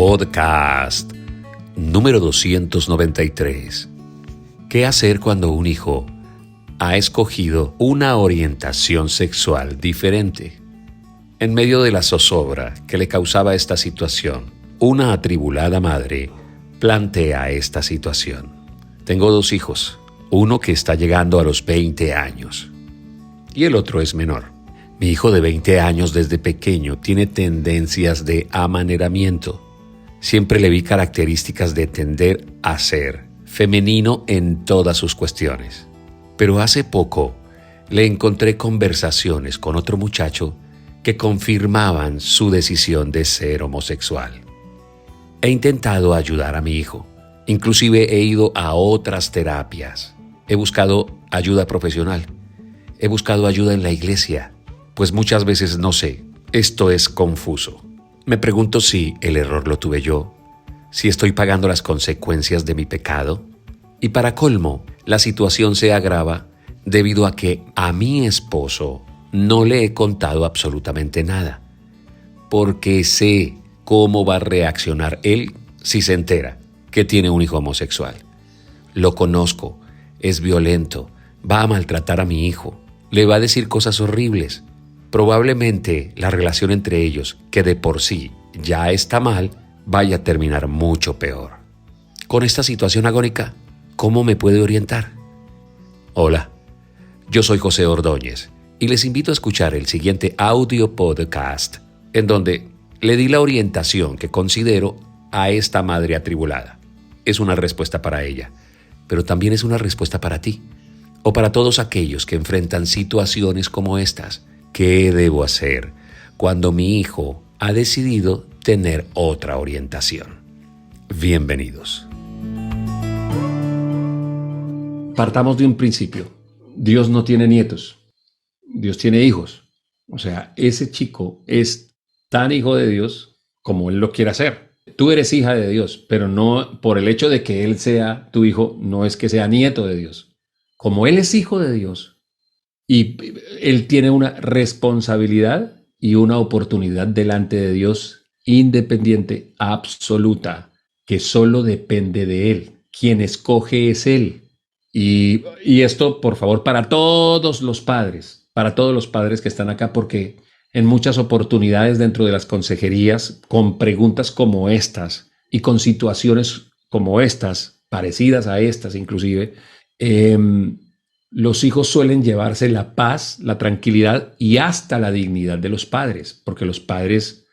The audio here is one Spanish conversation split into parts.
Podcast número 293. ¿Qué hacer cuando un hijo ha escogido una orientación sexual diferente? En medio de la zozobra que le causaba esta situación, una atribulada madre plantea esta situación. Tengo 2 hijos, uno que está llegando a los 20 años y el otro es menor. Mi hijo de 20 años desde pequeño tiene tendencias de amaneramiento. Siempre le vi características de tender a ser femenino en todas sus cuestiones. Pero hace poco le encontré conversaciones con otro muchacho que confirmaban su decisión de ser homosexual. He intentado ayudar a mi hijo. Inclusive he ido a otras terapias. He buscado ayuda profesional. He buscado ayuda en la iglesia. Pues muchas veces no sé, esto es confuso. Me pregunto si el error lo tuve yo, si estoy pagando las consecuencias de mi pecado. Y para colmo, la situación se agrava debido a que a mi esposo no le he contado absolutamente nada, porque sé cómo va a reaccionar él si se entera que tiene un hijo homosexual. Lo conozco, es violento, va a maltratar a mi hijo, le va a decir cosas horribles. Probablemente la relación entre ellos, que de por sí ya está mal, vaya a terminar mucho peor. Con esta situación agónica, ¿cómo me puede orientar? Hola, yo soy José Ordóñez y les invito a escuchar el siguiente audio podcast en donde le di la orientación que considero a esta madre atribulada. Es una respuesta para ella, pero también es una respuesta para ti o para todos aquellos que enfrentan situaciones como estas. ¿Qué debo hacer cuando mi hijo ha decidido tener otra orientación? Bienvenidos. Partamos de un principio. Dios no tiene nietos. Dios tiene hijos. O sea, ese chico es tan hijo de Dios como Él lo quiere hacer. Tú eres hija de Dios, pero no por el hecho de que Él sea tu hijo, no es que sea nieto de Dios. Como Él es hijo de Dios, y Él tiene una responsabilidad y una oportunidad delante de Dios independiente, absoluta, que solo depende de Él. Quien escoge es Él. Y esto, por favor, para todos los padres que están acá, porque en muchas oportunidades dentro de las consejerías, con preguntas como estas y con situaciones como estas, parecidas a estas inclusive, los hijos suelen llevarse la paz, la tranquilidad y hasta la dignidad de los padres, porque los padres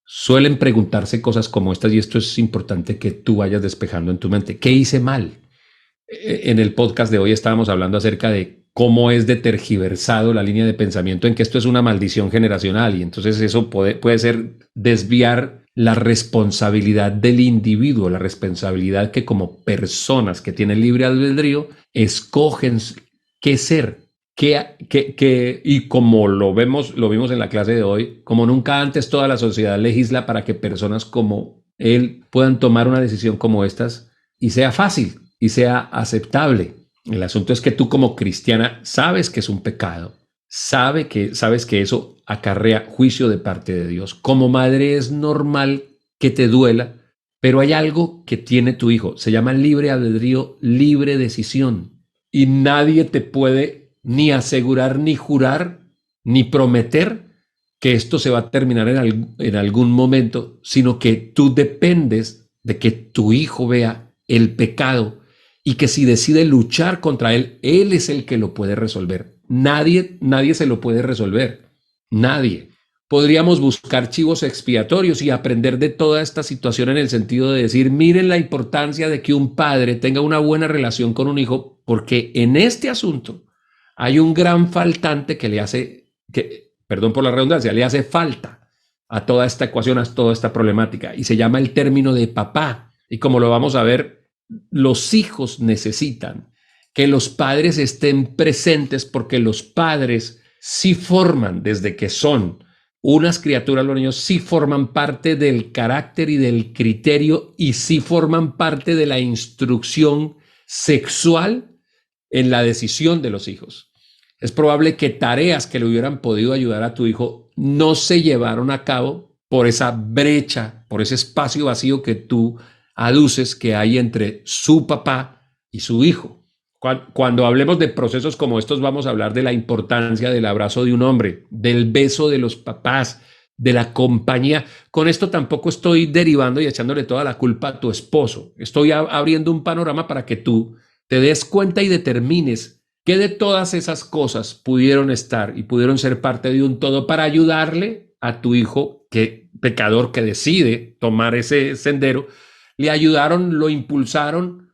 suelen preguntarse cosas como estas, y esto es importante que tú vayas despejando en tu mente. ¿Qué hice mal? En el podcast de hoy estábamos hablando acerca de cómo es de tergiversado la línea de pensamiento en que esto es una maldición generacional, y entonces eso puede ser desviar la responsabilidad del individuo, la responsabilidad que como personas que tienen libre albedrío escogen qué ser, y como lo vimos en la clase de hoy, como nunca antes toda la sociedad legisla para que personas como él puedan tomar una decisión como estas y sea fácil y sea aceptable. El asunto es que tú como cristiana sabes que es un pecado, sabes que eso acarrea juicio de parte de Dios. Como madre es normal que te duela, pero hay algo que tiene tu hijo, se llama libre albedrío, libre decisión. Y nadie te puede ni asegurar, ni jurar, ni prometer que esto se va a terminar en algún momento, sino que tú dependes de que tu hijo vea el pecado y que si decide luchar contra él, él es el que lo puede resolver. Nadie se lo puede resolver. Nadie. Podríamos buscar chivos expiatorios y aprender de toda esta situación en el sentido de decir, miren la importancia de que un padre tenga una buena relación con un hijo, porque en este asunto hay un gran faltante que le hace, perdón por la redundancia, le hace falta a toda esta ecuación, a toda esta problemática, y se llama el término de papá. Y como lo vamos a ver, los hijos necesitan que los padres estén presentes, porque los padres sí forman desde que son unas criaturas, los niños sí forman parte del carácter y del criterio y sí forman parte de la instrucción sexual en la decisión de los hijos. Es probable que tareas que le hubieran podido ayudar a tu hijo no se llevaron a cabo por esa brecha, por ese espacio vacío que tú aduces que hay entre su papá y su hijo. Cuando hablemos de procesos como estos, vamos a hablar de la importancia del abrazo de un hombre, del beso de los papás, de la compañía. Con esto tampoco estoy derivando y echándole toda la culpa a tu esposo. Estoy abriendo un panorama para que tú te des cuenta y determines qué de todas esas cosas pudieron estar y pudieron ser parte de un todo para ayudarle a tu hijo, que pecador que decide tomar ese sendero, le ayudaron, lo impulsaron,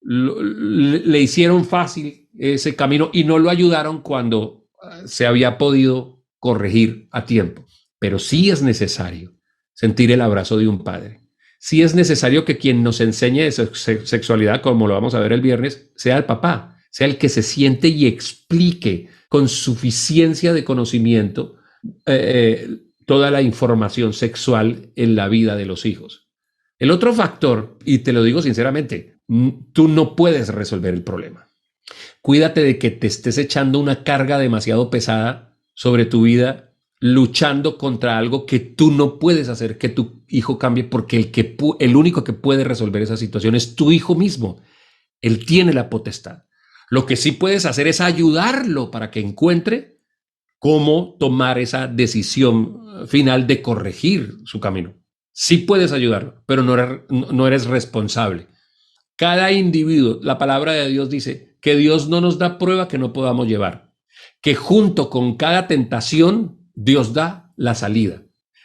le hicieron fácil ese camino y no lo ayudaron cuando se había podido corregir a tiempo. Pero sí es necesario sentir el abrazo de un padre. Sí es necesario que quien nos enseñe de sexualidad, como lo vamos a ver el viernes, sea el papá, sea el que se siente y explique con suficiencia de conocimiento toda la información sexual en la vida de los hijos. El otro factor, y te lo digo sinceramente, tú no puedes resolver el problema. Cuídate de que te estés echando una carga demasiado pesada sobre tu vida, luchando contra algo que tú no puedes hacer que tu hijo cambie, porque el único que puede resolver esa situación es tu hijo mismo. Él tiene la potestad. Lo que sí puedes hacer es ayudarlo para que encuentre cómo tomar esa decisión final de corregir su camino. Sí puedes ayudarlo, pero no eres responsable. Cada individuo, la palabra de Dios dice que Dios no nos da prueba que no podamos llevar, que junto con cada tentación Dios da la salida.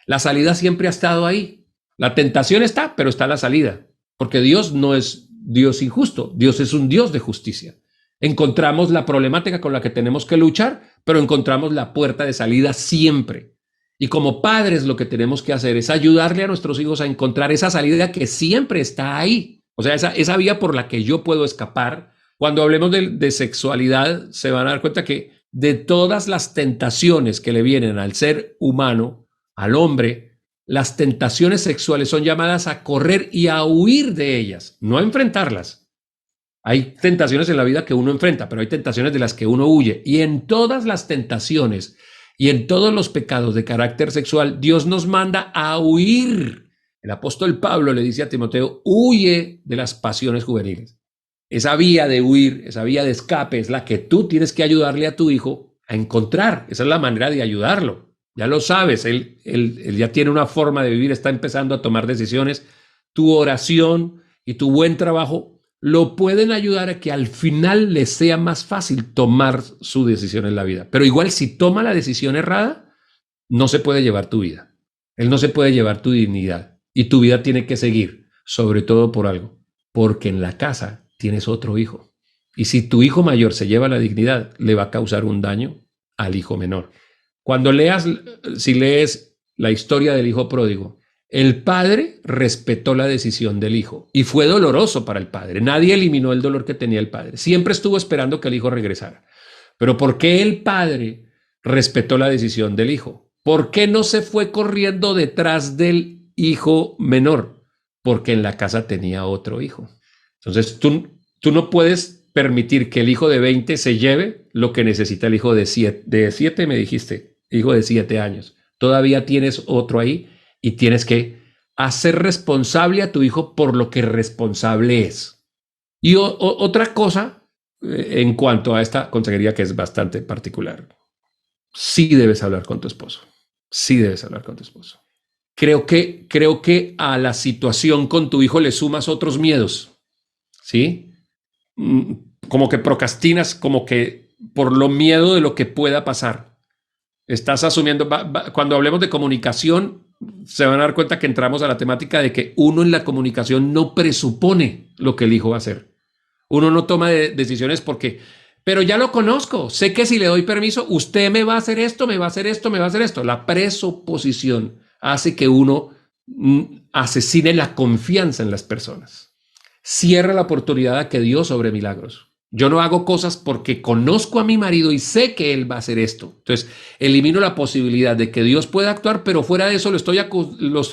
La salida siempre ha estado ahí. La tentación está, pero está la salida, porque Dios no es Dios injusto, Dios es un Dios de justicia. Encontramos la problemática con la que tenemos que luchar, pero encontramos la puerta de salida siempre. Y como padres lo que tenemos que hacer es ayudarle a nuestros hijos a encontrar esa salida que siempre está ahí. O sea, esa vía por la que yo puedo escapar. Cuando hablemos de sexualidad, se van a dar cuenta que de todas las tentaciones que le vienen al ser humano, al hombre, las tentaciones sexuales son llamadas a correr y a huir de ellas, no a enfrentarlas. Hay tentaciones en la vida que uno enfrenta, pero hay tentaciones de las que uno huye. Y en todas las tentaciones y en todos los pecados de carácter sexual, Dios nos manda a huir. El apóstol Pablo le dice a Timoteo, huye de las pasiones juveniles. Esa vía de huir, esa vía de escape es la que tú tienes que ayudarle a tu hijo a encontrar. Esa es la manera de ayudarlo. Ya lo sabes, él ya tiene una forma de vivir, está empezando a tomar decisiones. Tu oración y tu buen trabajo lo pueden ayudar a que al final le sea más fácil tomar su decisión en la vida. Pero igual si toma la decisión errada, no se puede llevar tu vida. Él no se puede llevar tu dignidad. Y tu vida tiene que seguir, sobre todo por algo. Porque en la casa tienes otro hijo. Y si tu hijo mayor se lleva la dignidad, le va a causar un daño al hijo menor. Si lees la historia del hijo pródigo, el padre respetó la decisión del hijo y fue doloroso para el padre. Nadie eliminó el dolor que tenía el padre. Siempre estuvo esperando que el hijo regresara. Pero ¿por qué el padre respetó la decisión del hijo? ¿Por qué no se fue corriendo detrás del hijo menor? Porque en la casa tenía otro hijo. Entonces tú no puedes permitir que el hijo de 20 se lleve lo que necesita el hijo de 7, me dijiste, hijo de 7 años. Todavía tienes otro ahí y tienes que hacer responsable a tu hijo por lo que responsable es. Y otra cosa en cuanto a esta consejería que es bastante particular. Sí debes hablar con tu esposo. Sí debes hablar con tu esposo. Creo que a la situación con tu hijo le sumas otros miedos. ¿Sí? Como que procrastinas, como que por lo miedo de lo que pueda pasar. Estás asumiendo, cuando hablemos de comunicación, se van a dar cuenta que entramos a la temática de que uno en la comunicación no presupone lo que el hijo va a hacer. Uno no toma decisiones porque, pero ya lo conozco, sé que si le doy permiso, usted me va a hacer esto, me va a hacer esto, me va a hacer esto. La presuposición hace que uno asesine la confianza en las personas. Cierra la oportunidad a que Dios obre milagros. Yo no hago cosas porque conozco a mi marido y sé que él va a hacer esto. Entonces, elimino la posibilidad de que Dios pueda actuar, pero fuera de eso lo estoy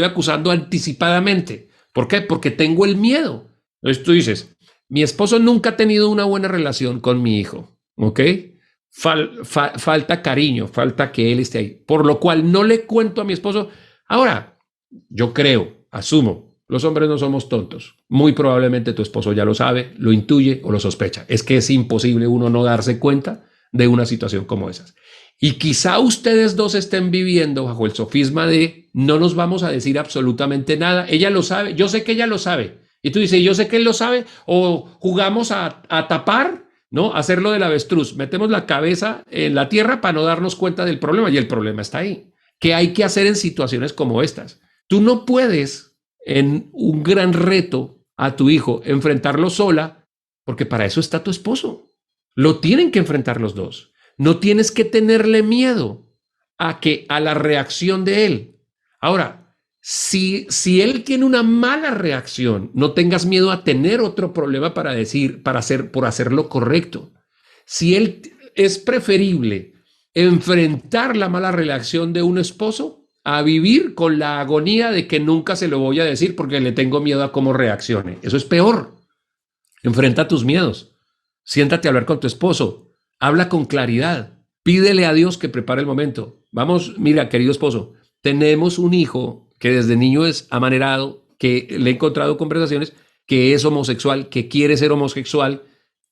acusando anticipadamente. ¿Por qué? Porque tengo el miedo. Entonces tú dices, mi esposo nunca ha tenido una buena relación con mi hijo, ¿ok? Falta cariño, falta que él esté ahí. Por lo cual no le cuento a mi esposo Ahora, yo creo, asumo, los hombres no somos tontos. Muy probablemente tu esposo ya lo sabe, lo intuye o lo sospecha. Es que es imposible uno no darse cuenta de una situación como esas. Y quizá ustedes dos estén viviendo bajo el sofisma de no nos vamos a decir absolutamente nada. Ella lo sabe, yo sé que ella lo sabe. Y tú dices, yo sé que él lo sabe. O jugamos a tapar, ¿no? Hacerlo del avestruz. Metemos la cabeza en la tierra para no darnos cuenta del problema. Y el problema está ahí. ¿Qué hay que hacer en situaciones como estas? Tú no puedes, en un gran reto a tu hijo, enfrentarlo sola, porque para eso está tu esposo. Lo tienen que enfrentar los dos. No tienes que tenerle miedo a la reacción de él. Ahora, si él tiene una mala reacción, no tengas miedo a tener otro problema por hacer lo correcto. Si él es preferible enfrentar la mala reacción de un esposo a vivir con la agonía de que nunca se lo voy a decir porque le tengo miedo a cómo reaccione. Eso es peor. Enfrenta tus miedos. Siéntate a hablar con tu esposo. Habla con claridad. Pídele a Dios que prepare el momento. Vamos, mira, querido esposo, tenemos un hijo que desde niño es amanerado, que le he encontrado conversaciones, que es homosexual, que quiere ser homosexual,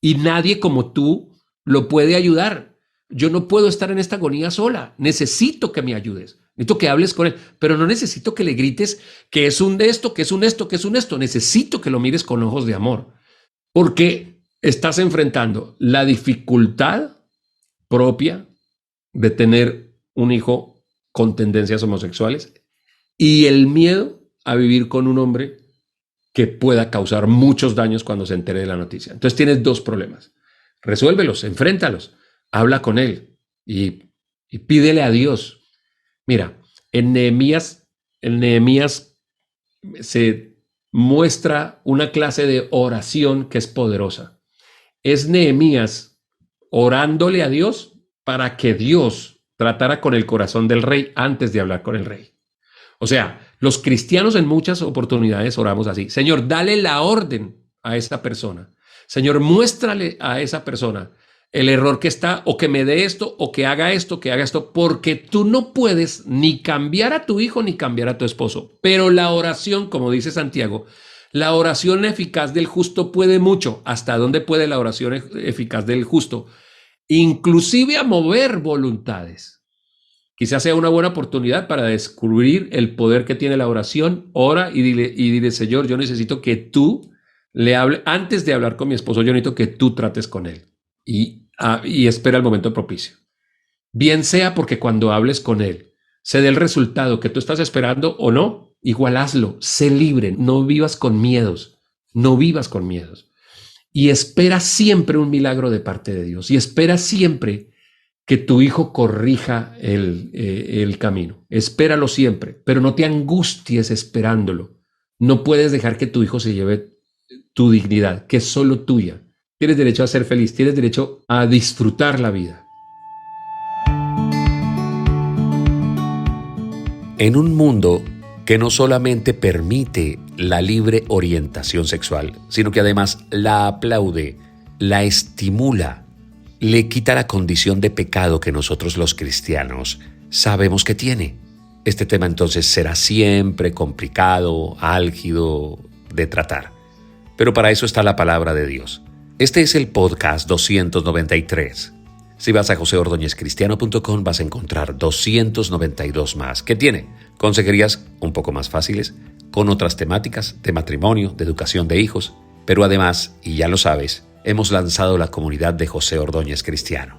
y nadie como tú lo puede ayudar. Yo no puedo estar en esta agonía sola. Necesito que me ayudes. Necesito que hables con él, pero no necesito que le grites que es un de esto, que es un esto, que es un esto. Necesito que lo mires con ojos de amor, porque estás enfrentando la dificultad propia de tener un hijo con tendencias homosexuales y el miedo a vivir con un hombre que pueda causar muchos daños cuando se entere de la noticia. Entonces tienes dos problemas. Resuélvelos, enfréntalos, habla con él y pídele a Dios. Mira, en Nehemías se muestra una clase de oración que es poderosa. Es Nehemías orándole a Dios para que Dios tratara con el corazón del rey antes de hablar con el rey. O sea, los cristianos en muchas oportunidades oramos así: Señor, dale la orden a esa persona. Señor, muéstrale a esa persona el error que está, o que me dé esto, o que haga esto, porque tú no puedes ni cambiar a tu hijo ni cambiar a tu esposo. Pero la oración, como dice Santiago, la oración eficaz del justo puede mucho. ¿Hasta dónde puede la oración eficaz del justo? Inclusive a mover voluntades. Quizás sea una buena oportunidad para descubrir el poder que tiene la oración. Ora y dile, Señor, yo necesito que tú le hables. Antes de hablar con mi esposo, yo necesito que tú trates con él. Y espera el momento propicio. Bien sea porque cuando hables con él se dé el resultado que tú estás esperando o no, igual hazlo. Sé libre, no vivas con miedos. No vivas con miedos. Y espera siempre un milagro de parte de Dios. Y espera siempre que tu hijo corrija el camino. Espéralo siempre, pero no te angusties esperándolo. No puedes dejar que tu hijo se lleve tu dignidad, que es solo tuya. Tienes derecho a ser feliz, tienes derecho a disfrutar la vida. En un mundo que no solamente permite la libre orientación sexual, sino que además la aplaude, la estimula, le quita la condición de pecado que nosotros los cristianos sabemos que tiene. Este tema entonces será siempre complicado, álgido de tratar. Pero para eso está la palabra de Dios. Este es el podcast 293. Si vas a joseordonezcristiano.com vas a encontrar 292 más, que tiene consejerías un poco más fáciles, con otras temáticas de matrimonio, de educación de hijos, pero además, y ya lo sabes, hemos lanzado la comunidad de José Ordóñez Cristiano.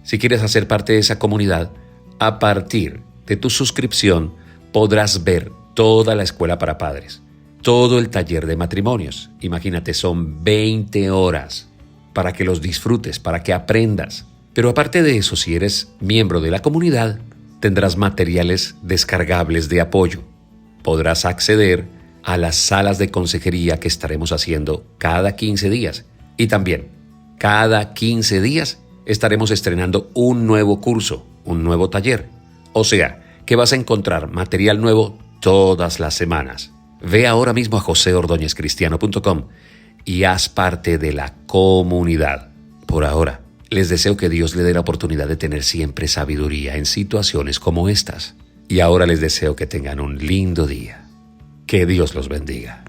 Si quieres hacer parte de esa comunidad, a partir de tu suscripción podrás ver toda la escuela para padres, todo el taller de matrimonios. Imagínate, son 20 horas para que los disfrutes, para que aprendas. Pero aparte de eso, si eres miembro de la comunidad, tendrás materiales descargables de apoyo. Podrás acceder a las salas de consejería que estaremos haciendo cada 15 días. Y también, cada 15 días estaremos estrenando un nuevo curso, un nuevo taller. O sea, que vas a encontrar material nuevo todas las semanas. Ve ahora mismo a joseordonezcristiano.com y haz parte de la comunidad. Por ahora, les deseo que Dios le dé la oportunidad de tener siempre sabiduría en situaciones como estas. y ahora les deseo que tengan un lindo día. Que Dios los bendiga.